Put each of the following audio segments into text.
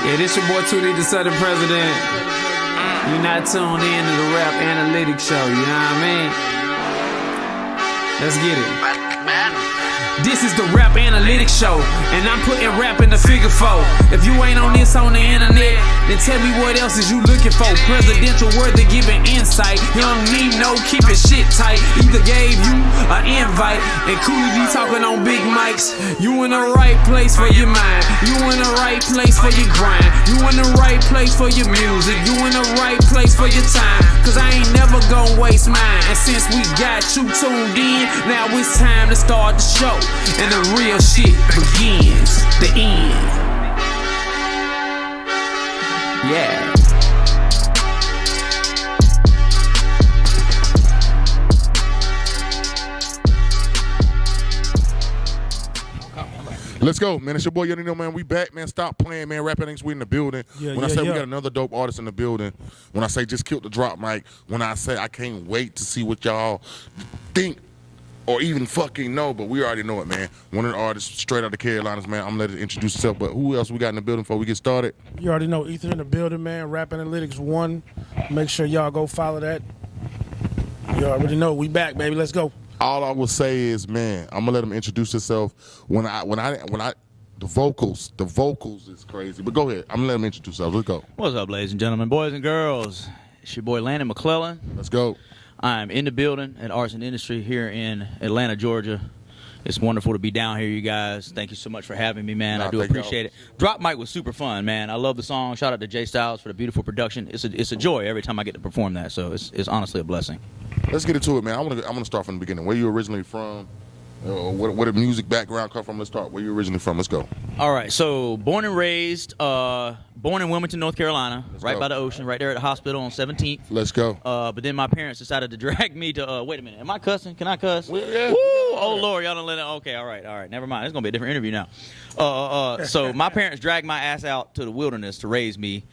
Yeah, this your boy 2D, the Southern President. You're not tuned in to the Rap Analytics Show, you know what I mean? Let's get it. This is the Rap Analytics Show, and I'm putting rap in the figure four. If you ain't on this on the internet, then tell me what else is you looking for. Presidential word to giving insight. Young Nino keeping shit tight. Either gave you an invite, and Cooley be talking on big mics. You in the right place for your mind. You in the right place for your grind. You in the right place for your music. You in the right place for your time. Cause I ain't never gonna waste mine. And since we got you tuned in, now it's time to start the show. And the real shit begins. The end. Yeah. Let's go, man. It's your boy, Nino, man. We back, man. Stop playing, man. Rap Analytics, we in the building. When I say we got another dope artist in the building, when I say just killed the drop mic, when I say I can't wait to see what y'all think or even fucking know, but we already know it, man. One of the artists straight out of the Carolinas, man. I'm gonna let it introduce itself, but who else we got in the building before we get started? You already know Ether in the building, man. Rap Analytics 1. Make sure y'all go follow that. You already know we back, baby. Let's go. All I will say is, man, I'm gonna let him introduce himself. The vocals is crazy. But go ahead. I'm gonna let him introduce himself. Let's go. What's up, ladies and gentlemen, boys and girls? It's your boy Landon McClellan. Let's go. I'm in the building at Arts and Industry here in Atlanta, Georgia. It's wonderful to be down here, you guys. Thank you so much for having me, man. I do appreciate it. Drop Mic was super fun, man. I love the song. Shout out to Jay Styles for the beautiful production. It's a joy every time I get to perform that, so it's honestly a blessing. Let's get into it, man. I'm gonna start from the beginning. Where you originally from? Where the music background come from? Let's start. Where you originally from? Let's go. All right. So born and raised, born in Wilmington, North Carolina, right by the ocean, right there at the hospital on 17th. Let's go. But then my parents decided to drag me to. Wait a minute. Am I cussing? Can I cuss? Well, yeah. Woo! Oh Lord, y'all don't let it. Okay. All right. Never mind. It's gonna be a different interview now. So my parents dragged my ass out to the wilderness to raise me.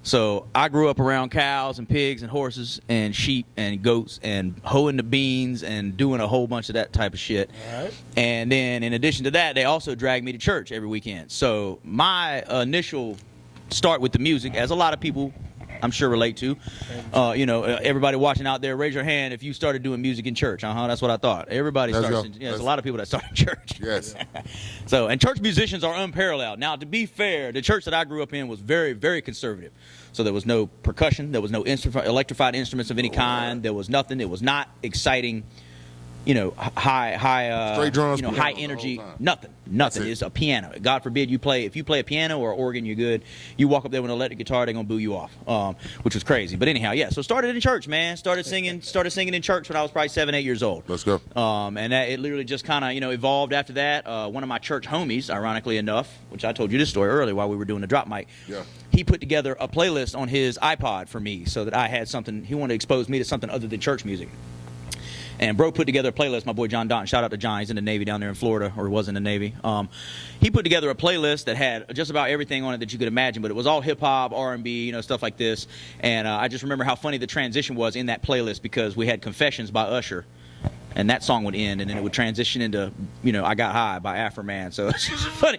So I grew up around cows and pigs and horses and sheep and goats and hoeing the beans and doing a whole bunch of that type of shit. All right. And then in addition to that, they also dragged me to church every weekend. So my initial start with the music, as a lot of people I'm sure relate to, everybody watching out there, raise your hand if you started doing music in church. That's what I thought. Everybody starts. There's a lot of people that start in church. Yes. So, and church musicians are unparalleled. Now, to be fair, the church that I grew up in was very, very conservative. So there was no percussion, there was no electrified instruments of any kind. There was nothing. It was not exciting. High straight drums, high energy, nothing. It's a piano. God forbid if you play a piano or an organ, you're good. You walk up there with an electric guitar, they're gonna boo you off, which was crazy. But anyhow, yeah. So started in church, man. Started singing in church when I was probably 7, 8 years old. Let's go. And that it literally just kind of evolved after that. One of my church homies, ironically enough, which I told you this story earlier while we were doing the drop mic. Yeah. He put together a playlist on his iPod for me so that I had something. He wanted to expose me to something other than church music. And bro put together a playlist. My boy John Don, shout out to John. He's in the Navy down there in Florida, or was in the Navy. He put together a playlist that had just about everything on it that you could imagine, but it was all hip hop, R&B, stuff like this. And I just remember how funny the transition was in that playlist because we had Confessions by Usher, and that song would end, and then it would transition into I Got High by Afro Man. So it's just funny,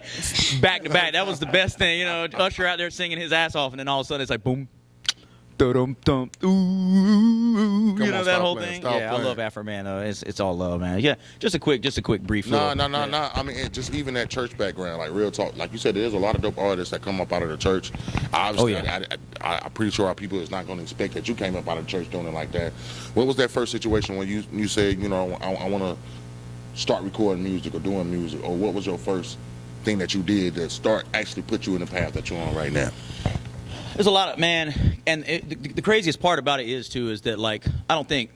back to back. That was the best thing, Usher out there singing his ass off, and then all of a sudden it's like boom. Ooh, that whole thing. Yeah, I love Afro Man. It's all love, man. Yeah, just a quick brief. No. I mean, just even that church background, like real talk. Like you said, there's a lot of dope artists that come up out of the church. Obviously, I'm pretty sure our people is not going to expect that you came up out of the church doing it like that. What was that first situation when you said, I want to start recording music or doing music, or what was your first thing that you did that actually put you in the path that you're on right now? There's a lot of, man, and the craziest part about it is that like I don't think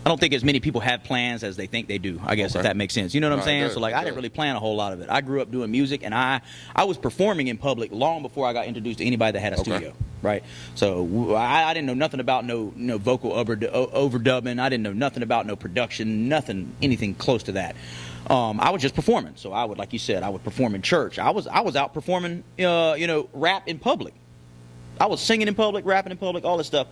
as many people have plans as they think they do. I guess if that makes sense. You know what I'm saying? So like I didn't really plan a whole lot of it. I grew up doing music, and I was performing in public long before I got introduced to anybody that had a studio. Right? So I didn't know nothing about no vocal overdubbing. I didn't know nothing about no production, anything close to that. I was just performing. So I would, like you said, I would perform in church. I was out performing, rap in public. I was singing in public, rapping in public, all this stuff.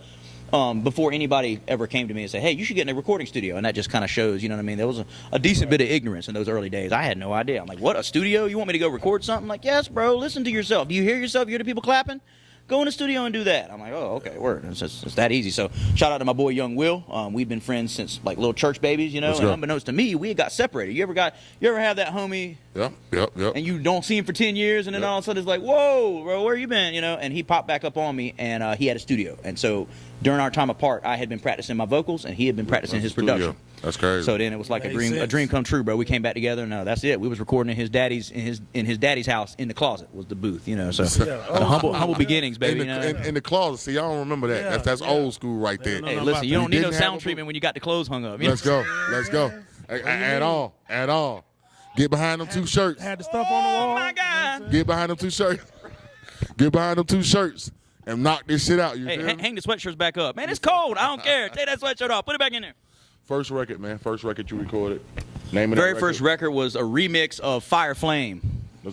before anybody ever came to me and said, hey, you should get in a recording studio. And that just kind of shows, you know what I mean? There was a decent bit of ignorance in those early days. I had no idea. I'm like, what, a studio? You want me to go record something? I'm like, yes, bro, listen to yourself. Do you hear yourself? You hear the people clapping? Go in the studio and do that. I'm like, oh, okay, word. It's that easy. So shout out to my boy Young Will. We've been friends since like little church babies, you know. And unbeknownst to me, we had got separated. You ever have that homie? Yep. And you don't see him for 10 years, and then all of a sudden it's like, whoa, bro, where you been? You know. And he popped back up on me, and he had a studio. And so during our time apart, I had been practicing my vocals, and he had been practicing his production. That's crazy. So then it was like a dream come true, bro. We came back together, and that's it. We was recording in his daddy's house in the closet was the booth, you know. So the humble beginnings, baby. In the closet. See, y'all don't remember that. That's old school right there. Hey, listen, you don't need no sound treatment when you got the clothes hung up. Let's go. At all. Get behind them 2 shirts. Had the stuff on the wall. Oh my God. Get behind them 2 shirts. Get behind them 2 shirts. And knock this shit out. Hey, hang the sweatshirts back up. Man, it's cold. I don't care. Take that sweatshirt off. Put it back in there. First record, man. First record you recorded. Name of Very first record was a remix of Fire Flame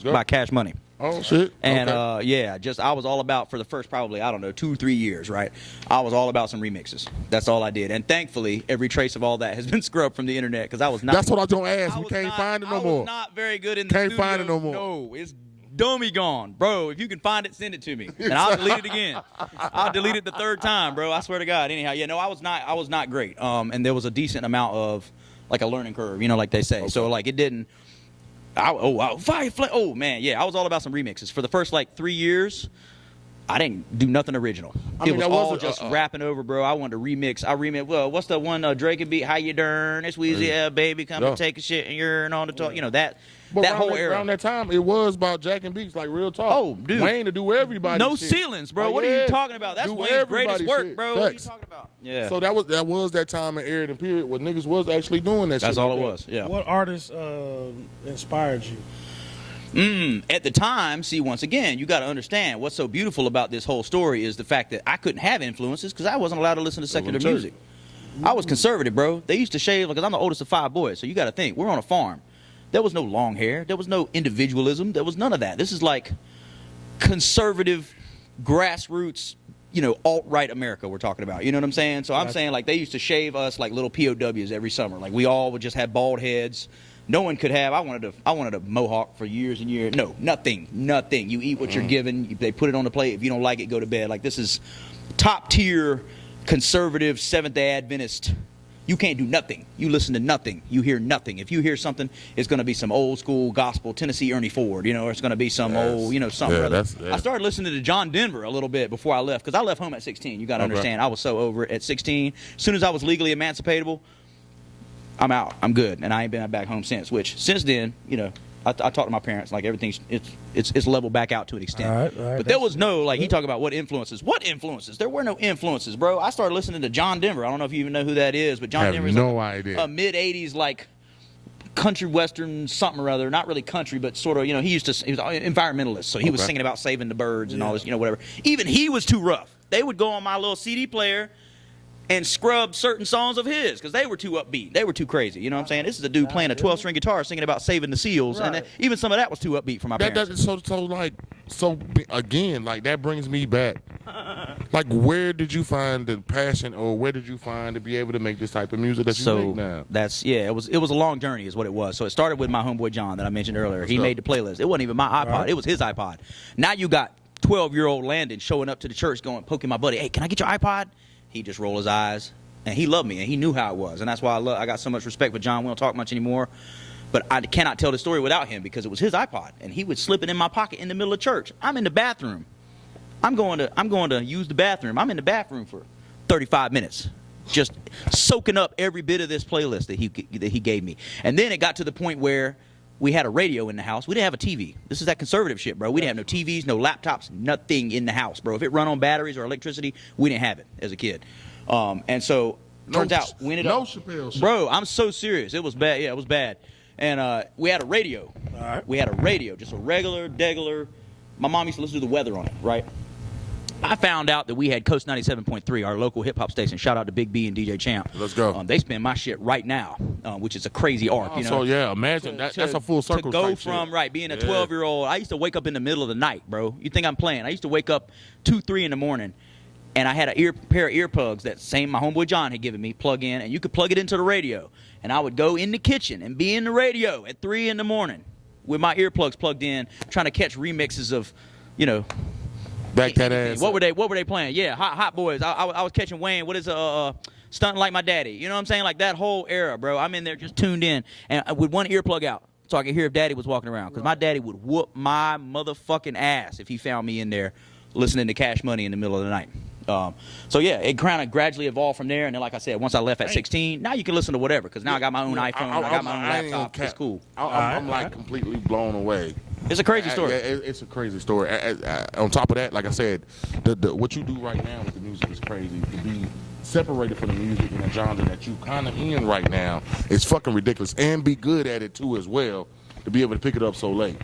by Cash Money. Oh, shit. And, I was all about, for the first probably, 2 or 3 years, right? I was all about some remixes. That's all I did. And thankfully, every trace of all that has been scrubbed from the internet because I was not. That's what I was going to ask. We can't find it no more. I was not very good in the studio. Can't find it no more. No, it's dummy gone. Bro, if you can find it, send it to me. And I'll delete it again. I'll delete it the 3rd time, bro. I swear to God. Anyhow, I was not great. And there was a decent amount of, like, a learning curve, you know, like they say. Okay. So, like, it didn't. Fire Flame. Oh, man, yeah. I was all about some remixes. For the first, 3 years, I didn't do nothing original. It was all just rapping over, bro. I wanted to remix. Well, what's the one Drake and beat? How you darn? It's Weezy, yeah, baby. Come and take a shit and you're on the talk. You know, that whole era. Around that time, it was about Jack and Beats, like real talk. Oh, dude. Wayne to do everybody. No ceilings, bro. What are you talking about? That's Wayne's greatest work, bro. What are you talking about? Yeah. So that was that time and era and period where niggas was actually doing that shit. That's all it was, yeah. What artists inspired you? At the time, see, once again, you got to understand what's so beautiful about this whole story is the fact that I couldn't have influences because I wasn't allowed to listen to secular music. I was conservative, bro. They used to shave because I'm the oldest of 5 boys. So you got to think, we're on a farm. There was no long hair. There was no individualism. There was none of that. This is like conservative, grassroots, alt-right America we're talking about. You know what I'm saying? So I'm saying, like, they used to shave us like little POWs every summer. Like, we all would just have bald heads. No one could have. I wanted a mohawk for years and years. No, nothing. You eat what you're given. They put it on the plate. If you don't like it, go to bed. Like, this is top tier conservative Seventh-day Adventist. You can't do nothing. You listen to nothing. You hear nothing. If you hear something, it's going to be some old school gospel, Tennessee Ernie Ford, or it's going to be some old, something. I started listening to John Denver a little bit before I left because I left home at 16. You got to understand, I was so over it at 16. As soon as I was legally emancipatable, I'm out. I'm good, and I ain't been back home since. Which since then, I talked to my parents like everything's it's leveled back out to an extent. All right, but there was no he talked about what influences. What influences? There were no influences, bro. I started listening to John Denver. I don't know if you even know who that is, but John Denver is idea. A mid '80s like country western something or other. Not really country, but sort of. He was an environmentalist, so he was singing about saving the birds and all this. Whatever. Even he was too rough. They would go on my little CD player and scrub certain songs of his because they were too upbeat. They were too crazy. You know what I'm saying? This is a dude playing a 12-string guitar singing about saving the seals. Right. And even some of that was too upbeat for my parents. So again, like, that brings me back. Like, where did you find the passion or where did you find to be able to make this type of music that you make now? It was a long journey is what it was. So it started with my homeboy John that I mentioned earlier. He made the playlist. It wasn't even my iPod. Right. It was his iPod. Now you got 12-year-old Landon showing up to the church poking my buddy, hey, can I get your iPod? He just rolled his eyes, and he loved me, and he knew how it was, and that's why I got so much respect for John. We don't talk much anymore, but I cannot tell the story without him because it was his iPod, and he would slip it in my pocket in the middle of church. I'm in the bathroom. I'm going to use the bathroom. I'm in the bathroom for 35 minutes, just soaking up every bit of this playlist that he gave me, and then it got to the point where we had a radio in the house. We didn't have a TV. This is that conservative shit, bro. We didn't have no TVs, no laptops, nothing in the house, bro. If it run on batteries or electricity, we didn't have it as a kid. And so, turns out, we ended up... Chappelle shit. Bro, I'm so serious. It was bad. Yeah, it was bad. And we had a radio. All right. We had a radio, just a regular... My mom used to listen to the weather on it, right? I found out that we had Coast 97.3, our local hip-hop station. Shout out to Big B and DJ Champ. Let's go. They spin my shit right now, which is a crazy arc. So, yeah, imagine that's a full circle. To go from, being a 12-year-old, I used to wake up in the middle of the night, bro. You think I'm playing. I used to wake up 2, 3 in the morning and I had a pair of earplugs that my homeboy John had given me, plug in, and you could plug it into the radio. And I would go in the kitchen and be in the radio at 3 in the morning with my earplugs plugged in, trying to catch remixes of, you know. Back that ass. What were they playing? Yeah, Hot Boys. I was catching Wayne. What is Stunting Like My Daddy? You know what I'm saying? Like that whole era, bro. I'm in there just tuned in and with one earplug out, so I could hear if Daddy was walking around. Because my daddy would whoop my motherfucking ass if he found me in there listening to Cash Money in the middle of the night. So yeah, it kind of gradually evolved from there. And then, like I said, once I left at 16, now you can listen to whatever. Because now I got my own iPhone, I got my own laptop. It's cool. I'm like completely blown away. It's a crazy story. It's a crazy story. On top of that, like I said, what you do right now with the music is crazy. To be separated from the music in a genre that you kind of in right now is fucking ridiculous, and be good at it too as well. To be able to pick it up so late.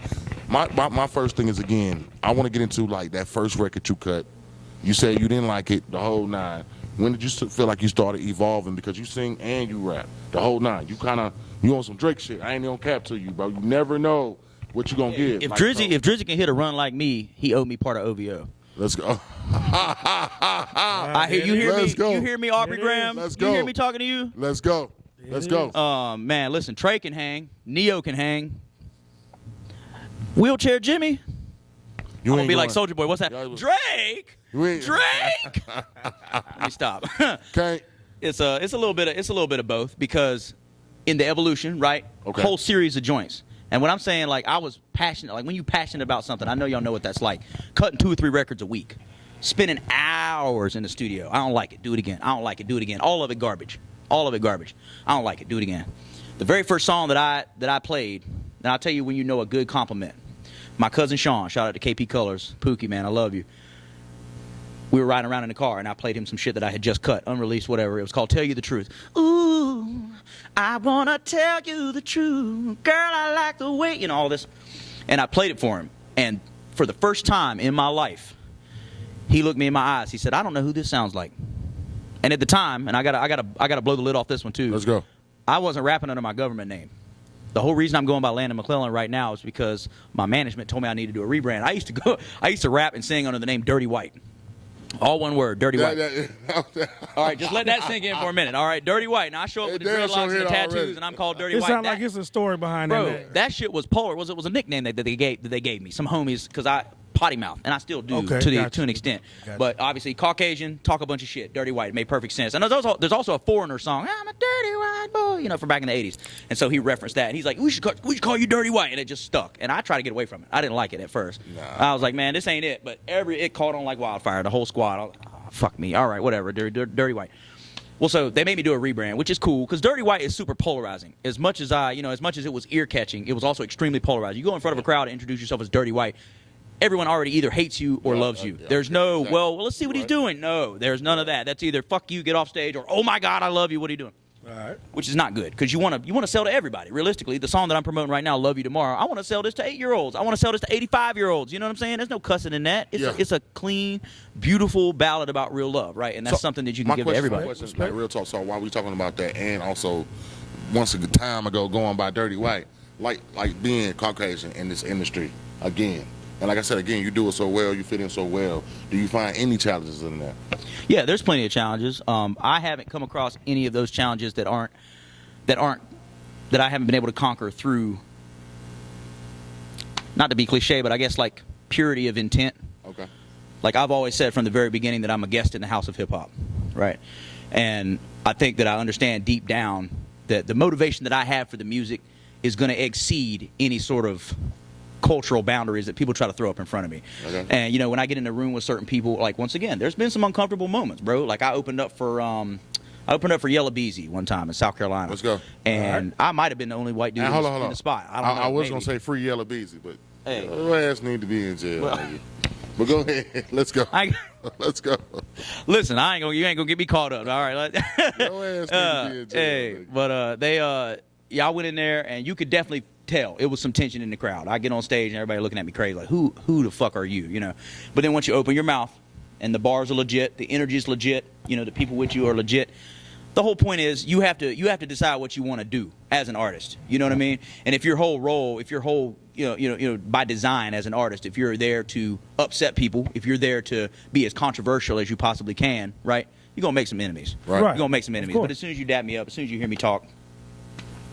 My first thing is, again, I want to get into like that first record you cut. You said you didn't like it, the whole 9. When did you feel like you started evolving? Because you sing and you rap, the whole 9. You on some Drake shit. I ain't gonna cap to you, bro. You never know what you gonna get. If Drizzy can hit a run like me, he owed me part of OVO. Let's go. I hear you hear Let's me. go. You hear me, Aubrey Graham. Let's You go. hear me talking to you. Let's go. Let's go. Man, listen. Trey can hang. Neo can hang. Wheelchair Jimmy. You I'm gonna ain't be like going- Soldier Boy. What's that? Drake. You ain't- Drake. Let me stop. Okay. It's a little bit of both, because in the evolution, right? Okay. Whole series of joints. And when I'm saying, like, I was passionate, like when you passionate about something, I know y'all know what that's like. Cutting 2 or 3 records a week, spending hours in the studio. I don't like it. Do it again. I don't like it. Do it again. All of it garbage. All of it garbage. I don't like it. Do it again. The very first song that I played, and I'll tell you when you know a good compliment. My cousin Sean, shout out to KP Colors, Pookie, man, I love you. We were riding around in the car, and I played him some shit that I had just cut, unreleased, whatever. It was called Tell You the Truth. Ooh, I want to tell you the truth. Girl, I like the way, you know, all this. And I played it for him. And for the first time in my life, he looked me in my eyes. He said, I don't know who this sounds like. And at the time, and I gotta blow the lid off this one too. Let's go. I wasn't rapping under my government name. The whole reason I'm going by Landon McClellan right now is because my management told me I needed to do a rebrand. I used to rap and sing under the name Dirty White. All one word, Dirty White. All right, just let that sink in for a minute. All right, Dirty White. Now I show up with the dreadlocks and the tattoos, and I'm called Dirty It White. sounds like it's a story behind bro, that. that shit was polar. It was a nickname that they gave me. Some homies, because I potty mouth, and I still do to an extent. But obviously, Caucasian, talk a bunch of shit. Dirty White, it made perfect sense. And there's also a Foreigner song, I'm a dirty white boy, you know, from back in the 80s. And so he referenced that. And he's like, we should call you Dirty White. And it just stuck. And I tried to get away from it. I didn't like it at first. Nah. I was like, man, this ain't it. But it caught on like wildfire. The whole squad. I was like, oh, fuck me. All right, whatever. Dirty White. Well, so they made me do a rebrand, which is cool, because Dirty White is super polarizing. As much as it was ear-catching, it was also extremely polarizing. You go in front of a crowd and introduce yourself as Dirty White, everyone already either hates you or loves you. There's no, well, let's see what he's doing. No, there's none of that. That's either fuck you, get off stage, or oh my God, I love you, what are you doing? All right. Which is not good, because you want to sell to everybody. Realistically, the song that I'm promoting right now, Love You Tomorrow, I want to sell this to 8-year-olds. I want to sell this to 85-year-olds. You know what I'm saying? There's no cussing in that. It's a clean, beautiful ballad about real love, right? And that's something that you can give to everybody. My question is, like, real talk. So while we talking about that, and also once a time ago going by Dirty White, like being Caucasian in this industry again. And like I said, again, you do it so well, you fit in so well. Do you find any challenges in that? Yeah, there's plenty of challenges. I haven't come across any of those challenges that I haven't been able to conquer through, not to be cliche, but I guess like purity of intent. Okay. Like I've always said from the very beginning that I'm a guest in the house of hip hop, right? And I think that I understand deep down that the motivation that I have for the music is going to exceed any sort of cultural boundaries that people try to throw up in front of me. Okay. And you know, when I get in a room with certain people, like once again, there's been some uncomfortable moments, bro. Like I opened up for Yella Beezy one time in South Carolina. Let's go. And I might have been the only white dude in the spot. I don't know. I was maybe. gonna say free Yella Beezy, but hey, your ass need to be in jail. But go ahead. Let's go. Let's go. Listen, you ain't gonna get me caught up. All right. Your ass need to be in jail. Hey, but I went in there and you could definitely tell it was some tension in the crowd. I get on stage and everybody looking at me crazy, like who the fuck are you, you know? But then once you open your mouth and the bars are legit, the energy is legit, you know, the people with you are legit, the whole point is you have to decide what you want to do as an artist. You know what I mean? And if your whole by design as an artist, if you're there to upset people, if you're there to be as controversial as you possibly can, right? You're gonna make some enemies. Right. You're gonna make some enemies. But as soon as you dap me up, as soon as you hear me talk,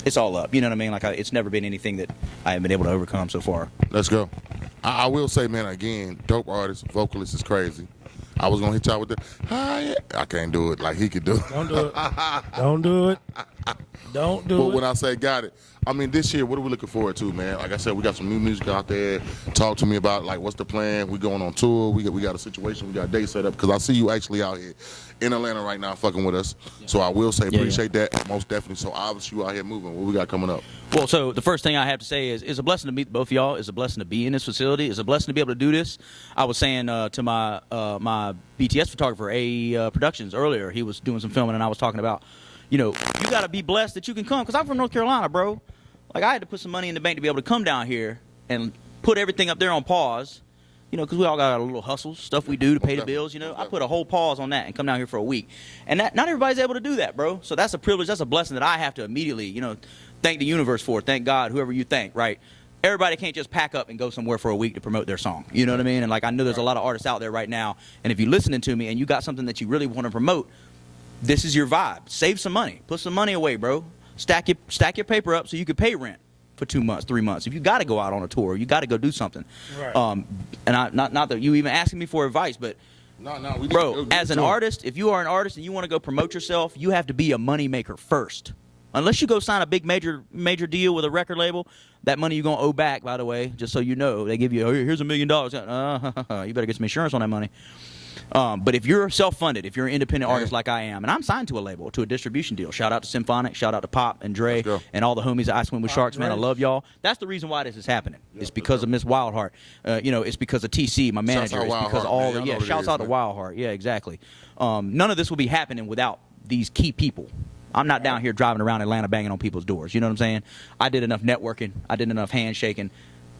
it's all up. You know what I mean? Like it's never been anything that I haven't been able to overcome so far. Let's go. I will say, man, again, dope artist, vocalist is crazy. I was gonna hit y'all with the hi. I can't do it like he could do it. Don't do it. Don't do it. Don't do But it. when I say got it, I mean this year, what are we looking forward to, man? Like I said, we got some new music out there. Talk to me about like what's the plan? We going on tour. We got a situation. We got a date set up because I see you actually out here in Atlanta right now, fucking with us. Yeah. So I will say appreciate that most definitely. So obviously you out here moving. What we got coming up? Well, so the first thing I have to say is it's a blessing to meet both of y'all. It's a blessing to be in this facility. It's a blessing to be able to do this. I was saying to my my BTS photographer, AE Productions, earlier. He was doing some filming, and I was talking about, you got to be blessed that you can come. Because I'm from North Carolina, bro. Like, I had to put some money in the bank to be able to come down here and put everything up there on pause. Because we all got our little hustles, stuff we do to pay the bills, I put a whole pause on that and come down here for a week. And not everybody's able to do that, bro. So that's a privilege. That's a blessing that I have to immediately, thank the universe for. Thank God, whoever you thank, right? Everybody can't just pack up and go somewhere for a week to promote their song. You know what I mean? And, like, I know there's a lot of artists out there right now. And if you're listening to me and you got something that you really want to promote, this is your vibe. Save some money. Put some money away, bro. Stack your paper up so you can pay rent for 2 months, 3 months. If you got to go out on a tour, you got to go do something. Right. And not that you even asking me for advice, but bro, as an artist, if you are an artist and you want to go promote yourself, you have to be a money maker first. Unless you go sign a big major deal with a record label, that money you're gonna owe back. By the way, just so you know, they give you here's $1 million. You better get some insurance on that money. But if you're self-funded, if you're an independent artist like I am, and I'm signed to a label, to a distribution deal, shout out to Symphonic, shout out to Pop and Dre and all the homies at I Swim with Sharks, man, I love y'all. That's the reason why this is happening. It's because of Miss Wildheart. It's because of TC, my manager. It's because of all the shouts out to Wildheart. Yeah, exactly. None of this will be happening without these key people. I'm not down here driving around Atlanta banging on people's doors. You know what I'm saying? I did enough networking. I did enough handshaking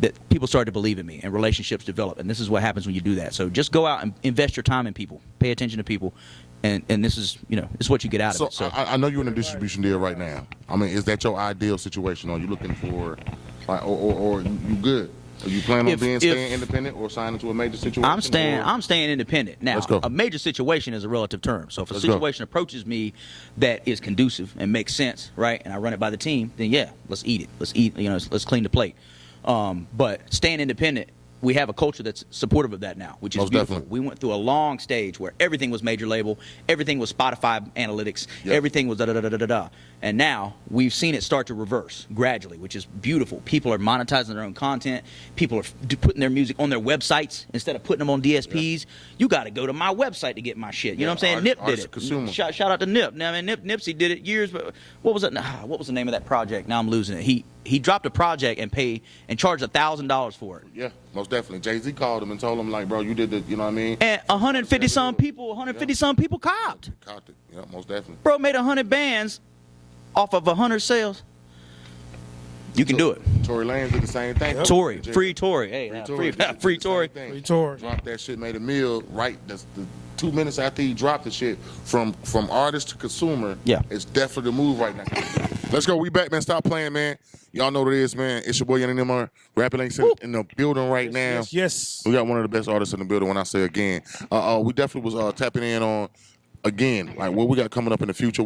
that people started to believe in me and relationships develop. And this is what happens when you do that. So just go out and invest your time in people. Pay attention to people. And this is, it's what you get out of it. So I know you're in a distribution deal right now. I mean, is that your ideal situation? Or are you looking for, or you good? Are you planning on staying independent or signing to a major situation? I'm staying independent. Now, a major situation is a relative term. So if a situation approaches me that is conducive and makes sense, right, and I run it by the team, then yeah, let's eat it. Let's clean the plate. But staying independent, we have a culture that's supportive of that now, which is beautiful. Definitely. We went through a long stage where everything was major label, everything was Spotify analytics, everything was da-da-da-da-da-da. And now we've seen it start to reverse gradually, which is beautiful. People are monetizing their own content. People are putting their music on their websites instead of putting them on DSPs. Yeah. You got to go to my website to get my shit. You know what I'm saying? Nip did it. Shout out to Nip. Now, I mean, Nipsey did it years. But what was it? What was the name of that project? Now I'm losing it. He dropped a project and charged $1,000 for it. Yeah, most definitely. Jay-Z called him and told him, like, bro, you did the, you know what I mean? And 150 some people copped. Copped it. Yeah, most definitely. Bro made 100 bands off of 100 sales. You can do it. Tory Lanez did the same thing. Tory, free Tory. Hey, free Tory. Free Tory. Dropped that shit, made a meal right. That's the 2 minutes after he dropped the shit from artist to consumer. Yeah, it's definitely the move right now. Let's go. We back, man. Stop playing, man. Y'all know what it is, man. It's your boy Young Nimar. Rapping Links in the building right now. Yes. We got one of the best artists in the building. When I say again, we definitely was tapping in on. Again, like what we got coming up in the future,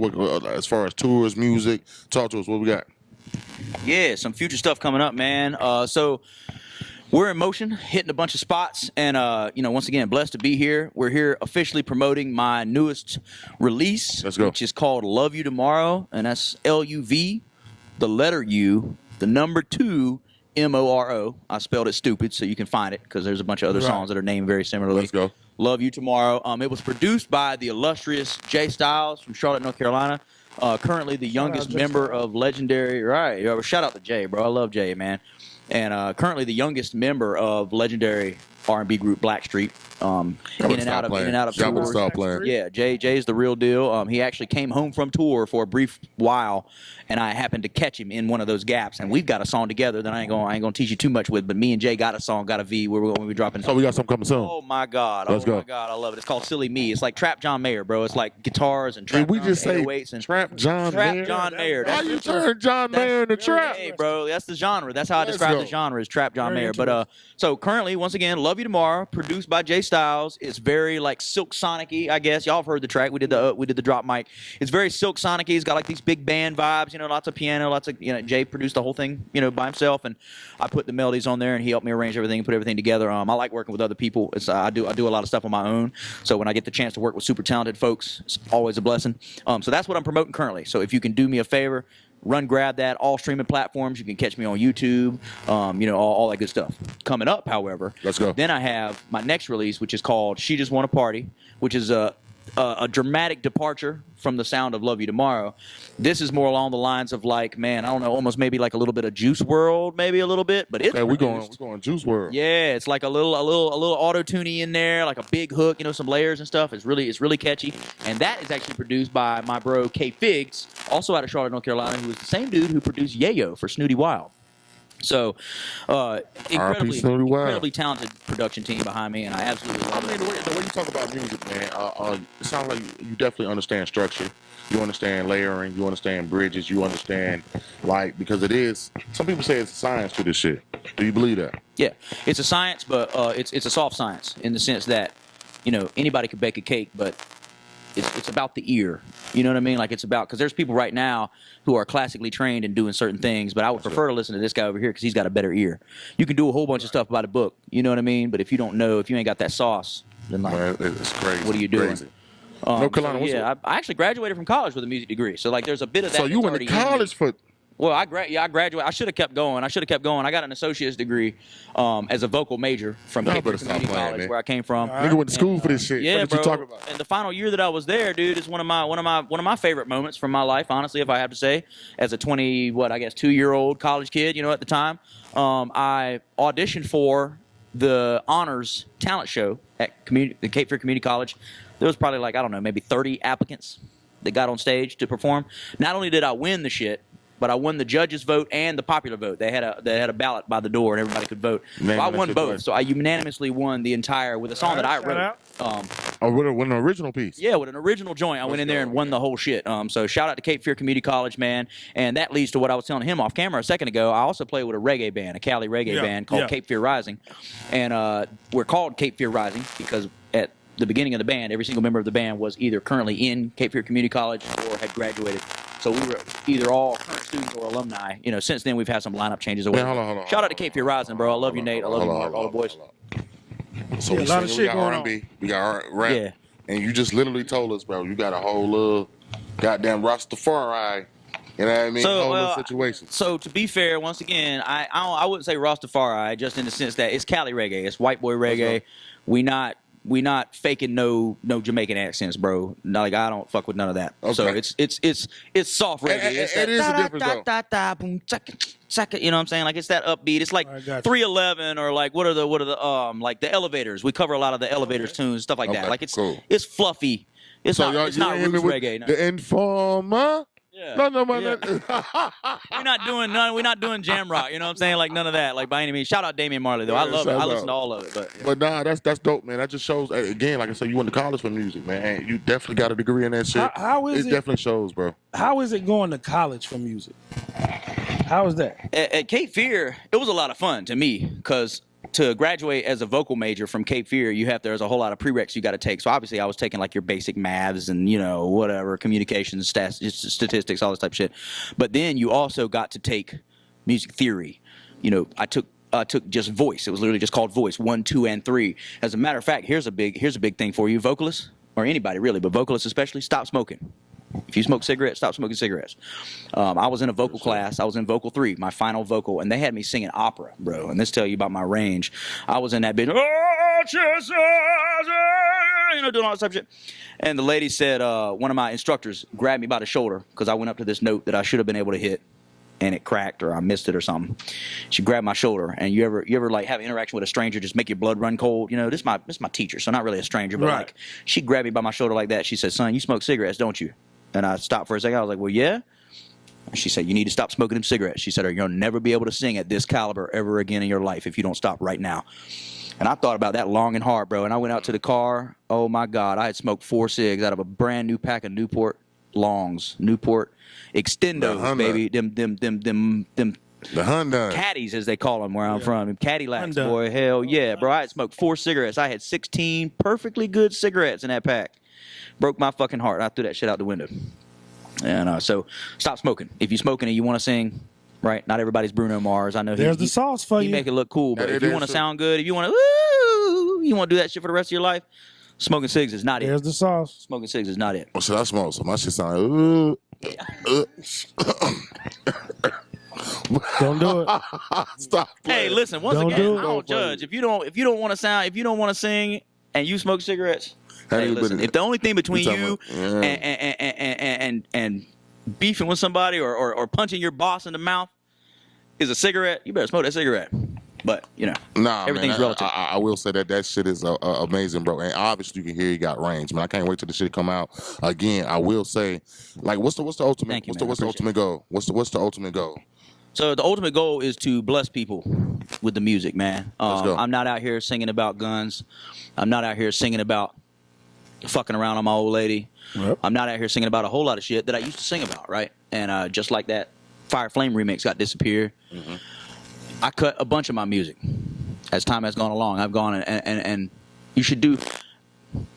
as far as tours, music. Talk to us. What we got? Yeah, some future stuff coming up, man. So we're in motion, hitting a bunch of spots, and once again, blessed to be here. We're here officially promoting my newest release, which is called "Love You Tomorrow," and that's LUV, the letter U, the number 2. MORO. I spelled it stupid so you can find it because there's a bunch of other songs that are named very similarly. Let's go. Love You Tomorrow. It was produced by the illustrious Jay Styles from Charlotte, North Carolina. Currently the youngest member of legendary. Right. Shout out to Jay, bro. I love Jay, man. And currently the youngest member of legendary R&B group Blackstreet. in and out of tours. Stop playing. Yeah, Jay's the real deal. He actually came home from tour for a brief while, and I happened to catch him in one of those gaps. And we've got a song together that I ain't gonna teach you too much with. But me and Jay got a song, got a V where we're gonna be dropping. So we got something coming soon. Oh my God! Let's go. My God, I love it. It's called Silly Me. It's like Trap John Mayer, bro. It's like guitars and trap. Did we just say 808s and Trap John Mayer? John Mayer. Why you turn John Mayer into trap? Hey, bro, that's the genre. That's how I Let's describe go. the genre is Trap John Mayer. But so currently, once again, Love You Tomorrow, produced by Jay Styles. It's very like Silk Sonic-y, I guess. Y'all have heard the track. We did the drop mic. It's very Silk Sonic-y. It's got like these big band vibes, lots of piano, lots of, Jay produced the whole thing, by himself, and I put the melodies on there, and he helped me arrange everything and put everything together. I like working with other people. I do a lot of stuff on my own. So when I get the chance to work with super talented folks, it's always a blessing. So that's what I'm promoting currently. So if you can do me a favor, grab that, all streaming platforms. You can catch me on YouTube, all that good stuff. Coming up, however, let's go. Then I have my next release, which is called She Just Wanna Party, which is a dramatic departure from the sound of Love You Tomorrow. This is more along the lines of like, man, I don't know, almost maybe like a little bit of Juice WRLD, maybe a little bit, but it's we're going Juice WRLD. Yeah, it's like a little auto-tuning in there, like a big hook, some layers and stuff. It's really catchy, and that is actually produced by my bro K Figs, also out of Charlotte, North Carolina, who is the same dude who produced Yayo for Snooty Wild. So, incredibly talented production team behind me, and I absolutely love it. The way you talk about music, man, it sounds like you definitely understand structure. You understand layering. You understand bridges. You understand, because it is. Some people say it's a science to this shit. Do you believe that? Yeah, it's a science, but it's a soft science in the sense that, anybody could bake a cake, but it's about the ear. You know what I mean? Like, it's about, because there's people right now who are classically trained in doing certain things, but I would prefer to listen to this guy over here because he's got a better ear. You can do a whole bunch of stuff by the book, you know what I mean? But if you don't know, if you ain't got that sauce, then it's crazy. What are you doing? Crazy. North Carolina, I actually graduated from college with a music degree, so like there's a bit of that. So you went to college for? Well, I graduated. I should have kept going. I got an associate's degree as a vocal major from Cape Fear Community College, where I came from. Nigga went to school for this shit. Yeah, what bro. you talking about? And the final year that I was there, dude, is one of my favorite moments from my life, honestly, if I have to say, as a 2-year-old college kid, at the time. I auditioned for the honors talent show at the Cape Fear Community College. There was probably maybe 30 applicants that got on stage to perform. Not only did I win the shit, but I won the judges' vote and the popular vote. They had a ballot by the door, and everybody could vote. So I won both. So I unanimously won the entire with a song that I wrote. With an original piece. Yeah, with an original joint. I went in there and won the whole shit. So shout out to Cape Fear Community College, man. And that leads to what I was telling him off camera a second ago. I also play with a reggae band, a Cali reggae band called Cape Fear Rising. And we're called Cape Fear Rising because at the beginning of the band, every single member of the band was either currently in Cape Fear Community College or had graduated. So we were either all current students or alumni. Since then we've had some lineup changes. Man, hold on. Shout out to Cape Fear Rising, bro. I love you, Nate. I love you, Mark. All the boys. So we got R&B, we got rap, and you just literally told us, bro, you got a whole little goddamn Rastafari. You know what I mean? Whole situation. So to be fair, once again, I wouldn't say Rastafari, just in the sense that it's Cali reggae, it's white boy reggae. We not faking no Jamaican accents, bro. I don't fuck with none of that. Okay. So it's soft reggae. It is a difference, though. You know what I'm saying? Like, it's that upbeat. It's like 311 or like what are the like the Elevators. We cover a lot of the Elevators tunes, stuff like that. Like it's fluffy. It's not roots reggae. No. The Informer. Yeah. No. We're not doing jam rock. You know what I'm saying? Like none of that. Like by any means. Shout out Damian Marley though. I love it. I listen to all of it. But nah, that's dope, man. That just shows again. Like I said, you went to college for music, man. You definitely got a degree in that shit. How is it? It definitely shows, bro. How is it going to college for music? How is that? At Cape Fear, it was a lot of fun to me because to graduate as a vocal major from Cape Fear, there's a whole lot of prereqs you got to take. So obviously I was taking like your basic maths and, whatever, communications, statistics, all this type of shit. But then you also got to take music theory. I took just voice. It was literally just called voice 1, 2, and 3. As a matter of fact, here's a big thing for you, vocalists, or anybody really, but vocalists especially, stop smoking. If you smoke cigarettes, stop smoking cigarettes. I was in a vocal class. I was in vocal 3, my final vocal, and they had me singing opera, bro. And this tell you about my range. I was in that bitch, doing all this type of shit. And the lady said, one of my instructors grabbed me by the shoulder because I went up to this note that I should have been able to hit. and it cracked or I missed it or something. She grabbed my shoulder, and you ever like have an interaction with a stranger just make your blood run cold? You know, this is my teacher, so not really a stranger, but like she grabbed me by my shoulder like that. She said, "Son, you smoke cigarettes, don't you?" And I stopped for a second. I was like, "Well, yeah." And she said, "You need to stop smoking them cigarettes." She said, "Or you'll never be able to sing at this caliber ever again in your life if you don't stop right now." And I thought about that long and hard, bro. And I went out to the car. Oh my God, I had smoked 4 cigs out of a brand new pack of Newport Longs, Newport Extendos, baby. Them the Hyundai caddies, as they call them where I'm from. Them Cadillacs, boy. Hell yeah, bro. I had smoked 4 cigarettes. I had 16 perfectly good cigarettes in that pack. Broke my fucking heart. I threw that shit out the window. And so stop smoking. If you're smoking and you want to sing, right? Not everybody's Bruno Mars. I know there's the sauce for you. You make it look cool, but if you want to sound good, if you want to, you want to do that shit for the rest of your life, smoking cigs is not it. There's the sauce. Smoking cigs is not it. Well, shit, I smoke, so my shit sound Don't do it. Stop playing. Hey, listen. Once again, I don't judge. If you don't want to sing, and you smoke cigarettes, hey, listen. If the only thing between you and beefing with somebody or punching your boss in the mouth is a cigarette, you better smoke that cigarette. But, you know, everything's relative. I will say that shit is amazing, bro. And obviously you can hear you got range. Man, I can't wait till the shit come out. Again, I will say, like, what's the ultimate? What's the ultimate goal? What's the ultimate goal? So the ultimate goal is to bless people with the music, man. Let's go. I'm not out here singing about guns. I'm not out here singing about fucking around on my old lady. Yep. I'm not out here singing about a whole lot of shit that I used to sing about, right? And just like that Fire Flame remix got disappeared, I cut a bunch of my music as time has gone along. I've gone and you should do,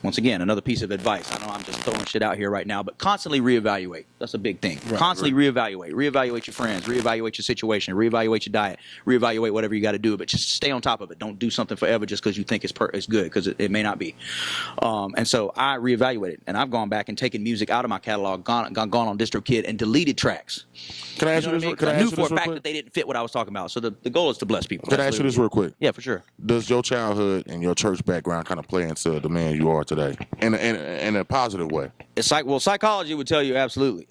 once again, another piece of advice. I know I'm just throwing shit out here right now, but constantly reevaluate. That's a big thing. Constantly reevaluate. Reevaluate your friends. Reevaluate your situation. Reevaluate your diet. Reevaluate whatever you got to do, but just stay on top of it. Don't do something forever just because you think it's good, because it may not be. And so I reevaluated, and I've gone back and taken music out of my catalog, gone on DistroKid, and deleted tracks. Can I ask you this? I knew for a fact that they didn't fit what I was talking about. So the goal is to bless people. Can I ask you this real quick? Yeah, for sure. Does your childhood and your church background kind of play into the man you are today in a positive way? It's well, psychology would tell you absolutely.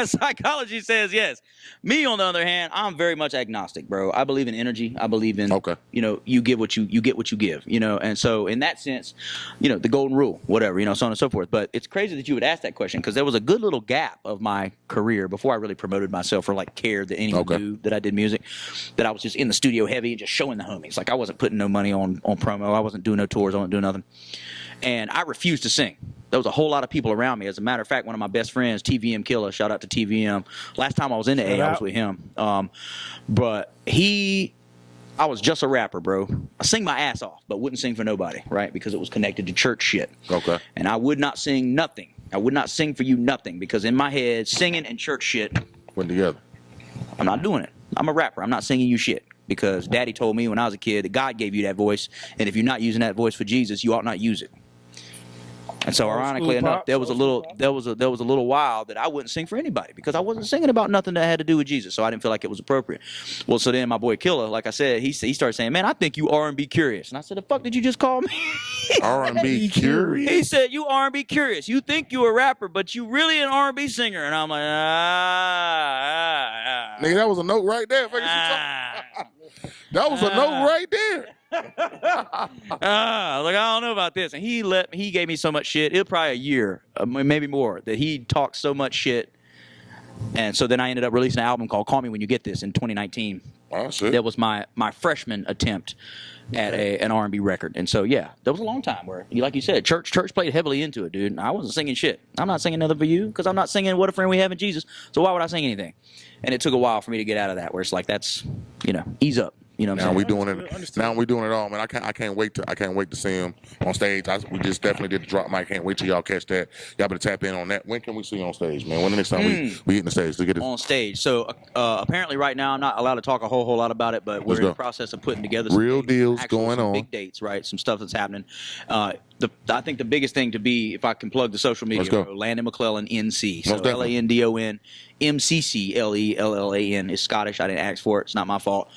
Psychology says yes. Me, on the other hand, I'm very much agnostic, bro. I believe in energy. I believe in, you get what you give, and so in that sense, the golden rule, whatever, so on and so forth. But it's crazy that you would ask that question, because there was a good little gap of my career before I really promoted myself or like cared that anyone knew that I did music, that I was just in the studio heavy and just showing the homies. Like I wasn't putting no money on promo. I wasn't doing no tours. I wasn't doing nothing. And I refused to sing. There was a whole lot of people around me. As a matter of fact, one of my best friends, TVM Killer, shout out to TVM. Last time I was in the A, I was with him. But I was just a rapper, bro. I sing my ass off, but wouldn't sing for nobody, right? Because it was connected to church shit. Okay. And I would not sing nothing. I would not sing for you nothing, because in my head, singing and church shit went together. I'm not doing it. I'm a rapper. I'm not singing you shit. Because Daddy told me when I was a kid that God gave you that voice, and if you're not using that voice for Jesus, you ought not use it. And so, ironically enough, there was a little while that I wouldn't sing for anybody, because I wasn't singing about nothing that had to do with Jesus. So I didn't feel like it was appropriate. Well, so then my boy Killer, like I said, he started saying, "Man, I think you R&B curious." And I said, "The fuck did you just call me?" R&B curious. He said, "You R&B curious. You think you a rapper, but you really an R&B singer." And I'm like, nigga, that was a note right there. That was a note right there. I don't know about this. And he gave me so much shit. It was probably a year, maybe more, that he talked so much shit. And so then I ended up releasing an album called Call Me When You Get This in 2019. Oh, shit. That was my freshman attempt at an R&B record. And so, yeah, there was a long time where, like you said, church played heavily into it, dude. And I wasn't singing shit. I'm not singing nothing for you, because I'm not singing What a Friend We Have in Jesus. So why would I sing anything? And it took a while for me to get out of that, where it's like, that's, ease up. You know what I'm saying? Now we doing it all, man. I can't wait to see him on stage. We just definitely did the drop mic. Can't wait till y'all catch that. Y'all better tap in on that. When can we see you on stage, man? When the next time we hit the stage to get it on stage? So apparently right now I'm not allowed to talk a whole lot about it, but we're in the process of putting together some real deals going on, big dates, right? Some stuff that's happening. I think the biggest thing to be, if I can plug the social media, Landon McClellan NC. So LANDON MCCLELLAN is Scottish. I didn't ask for it. It's not my fault.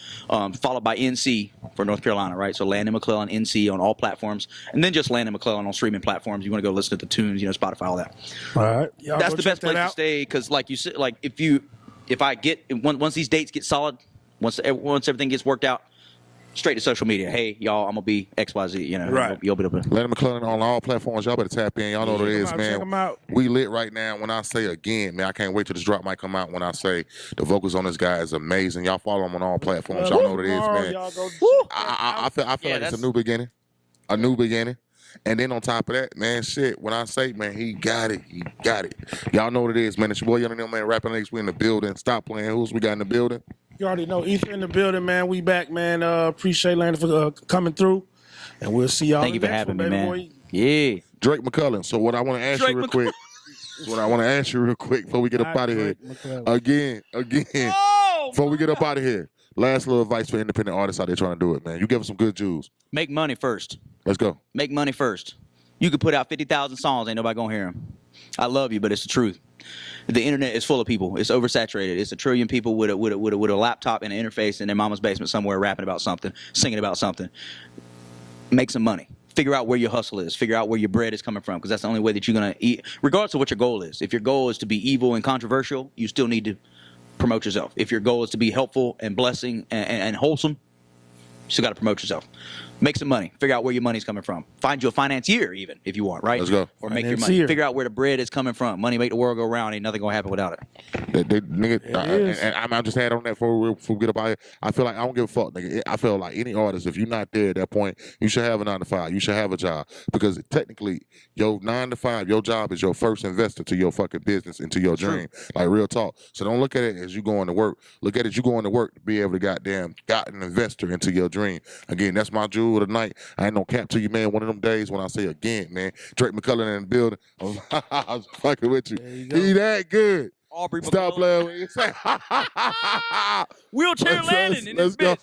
Followed by NC for North Carolina, right? So Landon McClellan NC on all platforms, and then just Landon McClellan on streaming platforms. You want to go listen to the tunes, Spotify, all that. All right. That's the best place to stay, because, like you said, like if you if I get once these dates get solid, once everything gets worked out, straight to social media. Hey, y'all, I'm gonna be XYZ. You know, Right. You'll be able to. Landon McClellan on all platforms. Y'all better tap in. Y'all know what it is, Check man. 'em out. We lit right now. When I say again, man, I can't wait till this drop might come out. When I say the vocals on this guy is amazing. Y'all follow him on all platforms. Y'all know what it is, man. Y'all go I feel like it's a new beginning. A new beginning. And then on top of that, man, shit, when I say, man, he got it. He got it. Y'all know what it is, man. It's your boy, Young man, rapping next. We in the building. Stop playing. Who's we got in the building? You already know Ether in the building, man. We back, man. Appreciate Landon for coming through. And we'll see y'all. Thank you for having me, man. Boy. Yeah. Drake McClellan. So what I want to ask you real quick. Before we get up out of here. Again. Before we get up out of here. Last little advice for independent artists out there trying to do it, man. You give us some good jewels. Make money first. Let's go. Make money first. You could put out 50,000 songs, ain't nobody gonna hear them. I love you, but it's the truth. The internet is full of people. It's oversaturated. It's a trillion people with a laptop and an interface in their mama's basement somewhere rapping about something, singing about something. Make some money. Figure out where your hustle is. Figure out where your bread is coming from, because that's the only way that you're gonna eat, regardless of what your goal is. If your goal is to be evil and controversial, you still need to promote yourself. If your goal is to be helpful and blessing and wholesome, you still got to promote yourself. Make some money. Figure out where your money's coming from. Find you a financier, even if you want, right? Let's go. Or make your money. Figure out where the bread is coming from. Money make the world go round. Ain't nothing gonna happen without it. And I'm just had on that before we get up out here. I feel like I don't give a fuck, nigga. I feel like any artist, if you're not there at that point, you should have a 9 to 5. You should have a job, because technically your 9 to 5, your job is your first investor to your fucking business and to your dream. Like, real talk. So don't look at it as you going to work. Look at it, you going to work to be able to got an investor into your dream. Again, that's my jewel of the night. I ain't no cap to you, man. One of them days when I say again, man, Drake McClellan in the building. I was fucking with you. He that good. Aubrey Stop playing with you. Wheelchair Landon in this bitch.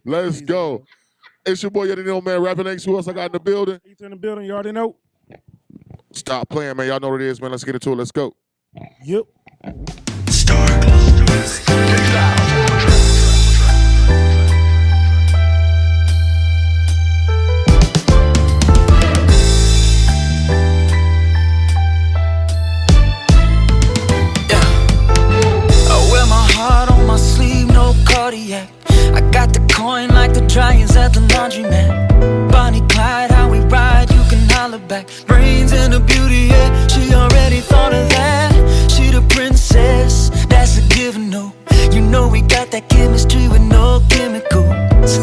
Let's go. It's your boy, Young man, rapping next. Who else I got in the building? Ether in the building. You already know. Stop playing, man. Y'all know what it is, man. Let's get into it. Let's go. Yep. Cardiac. I got the coin like the Giants at the laundromat. Bonnie Clyde, how we ride, you can holler back. Brains and the beauty, yeah, she already thought of that. She the princess, that's a given, no. You know we got that chemistry with no chemicals.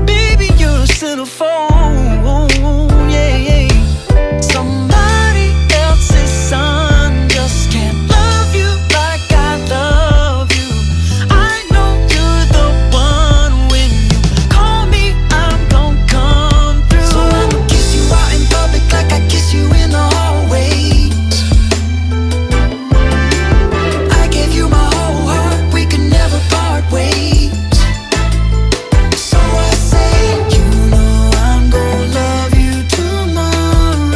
Baby, you're a centerfold, yeah, yeah. Somebody else's son just can't love you like I love you. Like I kiss you in the hallway. I gave you my whole heart, we could never part ways. So I say, you know I'm gonna love you tomorrow.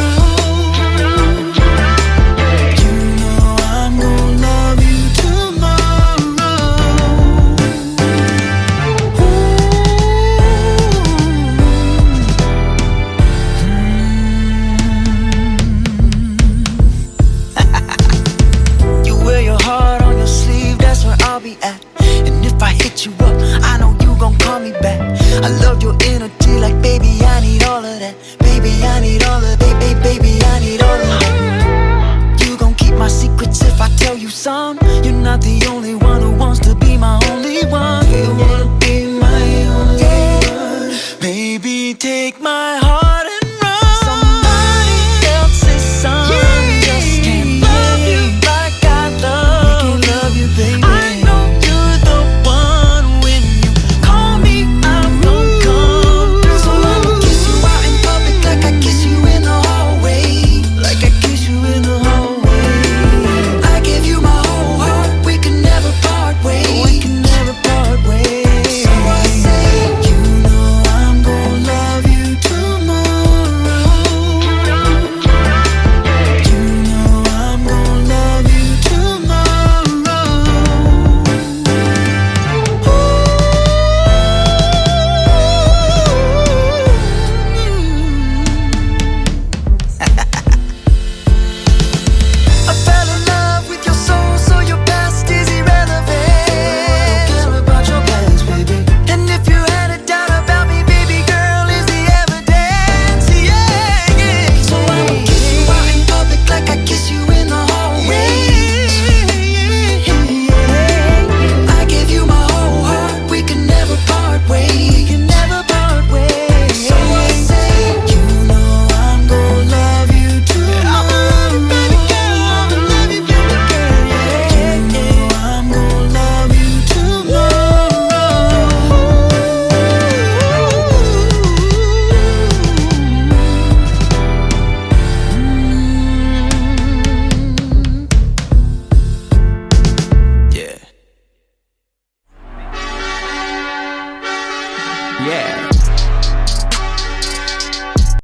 You know I'm gonna love you tomorrow. I'll be at. And if I hit you up, I know you gon' call me back. I love your energy, like baby, I need all of that. Baby, I need all of that. Baby, I need all of that. You gon' keep my secrets if I tell you some. You're not the only one who wants to be my only one. You wanna be my only one. Baby, take my heart and run. Somebody else's son just can't love you like I love you, baby. You're the one. When you call me, I'm gonna come Yeah.